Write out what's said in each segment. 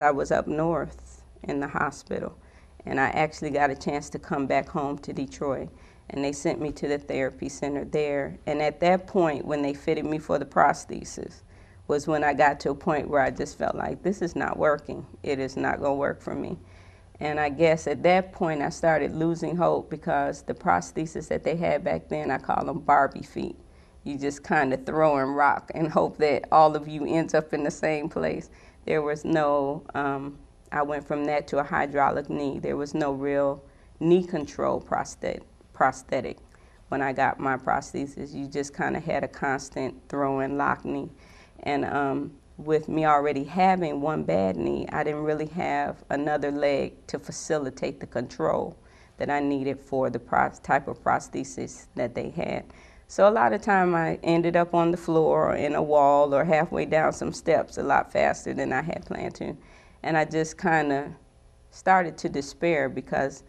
I was up north in the hospital, and I actually got a chance to come back home to Detroit. And they sent me to the therapy center there. And at that point, when they fitted me for the prosthesis, was when I got to a point where I just felt like, this is not working. It is not going to work for me. And I guess at that point, I started losing hope because the prosthesis that they had back then, I call them Barbie feet. You just kind of throw and rock and hope that all of you ends up in the same place. There was no, I went from that to a hydraulic knee. There was no real knee control prosthetic. When I got my prosthesis, you just kind of had a constant throw and lock knee. And with me already having one bad knee, I didn't really have another leg to facilitate the control that I needed for the type of prosthesis that they had. So a lot of time I ended up on the floor or in a wall or halfway down some steps a lot faster than I had planned to. And I just kind of started to despair because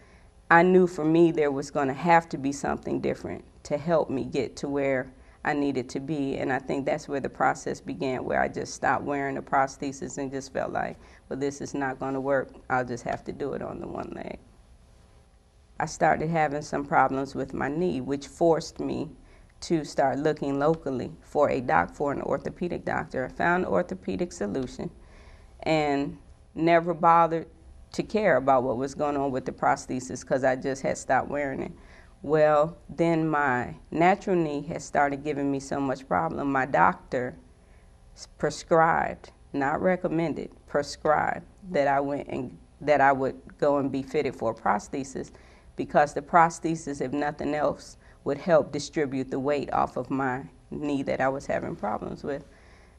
I knew for me there was going to have to be something different to help me get to where I needed to be. And I think that's where the process began, where I just stopped wearing the prosthesis and just felt like, well, this is not going to work. I'll just have to do it on the one leg. I started having some problems with my knee, which forced me to start looking locally for an orthopedic doctor. I found an orthopedic solution and never bothered to care about what was going on with the prosthesis because I just had stopped wearing it. Well, then my natural knee had started giving me so much problem. My doctor prescribed, not recommended, prescribed that I would go and be fitted for a prosthesis because the prosthesis, if nothing else, would help distribute the weight off of my knee that I was having problems with.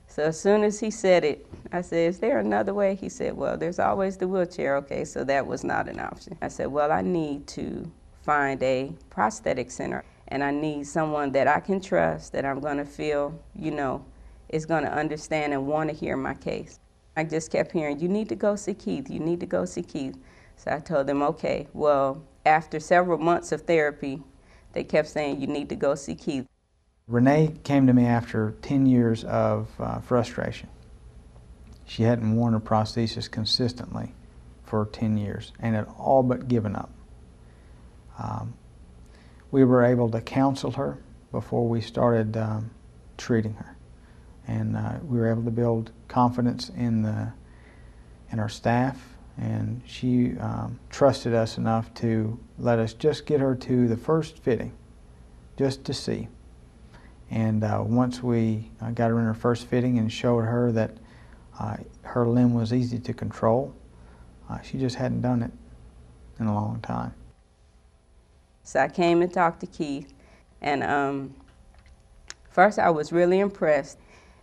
So as soon as he said it, I said, is there another way? He said, well, there's always the wheelchair. Okay, so that was not an option. I said, well, I need to find a prosthetic center, and I need someone that I can trust, that I'm going to feel, is going to understand and want to hear my case. I just kept hearing, you need to go see Keith, you need to go see Keith. So I told them, okay, well, after several months of therapy, they kept saying, you need to go see Keith. Renee came to me after 10 years of frustration. She hadn't worn a prosthesis consistently for 10 years and had all but given up. We were able to counsel her before we started treating her. And we were able to build confidence in our staff, and she trusted us enough to let us just get her to the first fitting, just to see. And once we got her in her first fitting and showed her that her limb was easy to control, she just hadn't done it in a long time. So I came and talked to Keith, and first I was really impressed.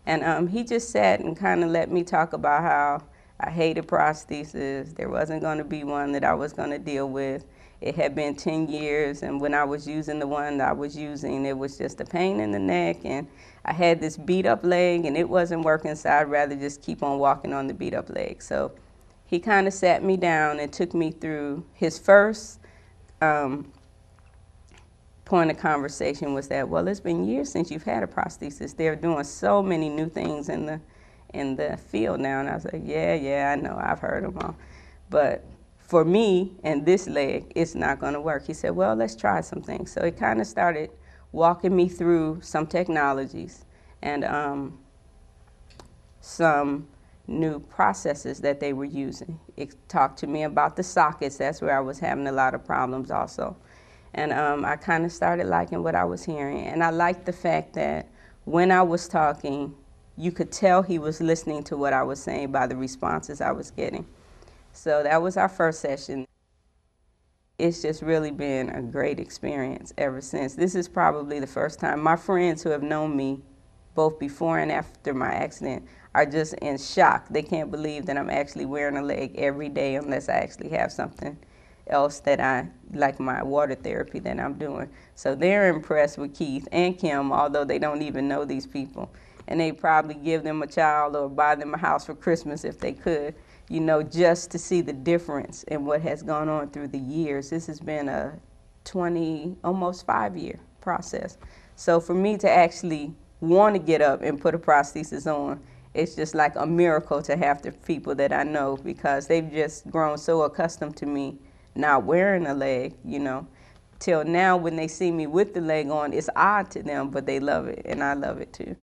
And he just sat and kind of let me talk about how I hated prosthesis. There wasn't going to be one that I was going to deal with. It had been 10 years, and when I was using the one that I was using, it was just a pain in the neck, and I had this beat-up leg, and it wasn't working, so I'd rather just keep on walking on the beat-up leg. So he kind of sat me down and took me through his first point of conversation was that, well, it's been years since you've had a prosthesis. They're doing so many new things in the field now. And I was like, yeah, I know, I've heard them all. But for me and this leg, it's not going to work. He said, well, let's try some things. So he kind of started walking me through some technologies and some new processes that they were using. It talked to me about the sockets. That's where I was having a lot of problems also. And I kind of started liking what I was hearing. And I liked the fact that when I was talking, you could tell he was listening to what I was saying by the responses I was getting. So that was our first session. It's just really been a great experience ever since. This is probably the first time. My friends who have known me both before and after my accident are just in shock. They can't believe that I'm actually wearing a leg every day unless I actually have something else that like my water therapy that I'm doing. So they're impressed with Keith and Kim, although they don't even know these people. And they probably give them a child or buy them a house for Christmas if they could, just to see the difference in what has gone on through the years. This has been a almost 5-year process. So for me to actually want to get up and put a prosthesis on it's just like a miracle to have the people that I know, because they've just grown so accustomed to me not wearing a leg, you know. Till now, when they see me with the leg on, it's odd to them, but they love it, and I love it too.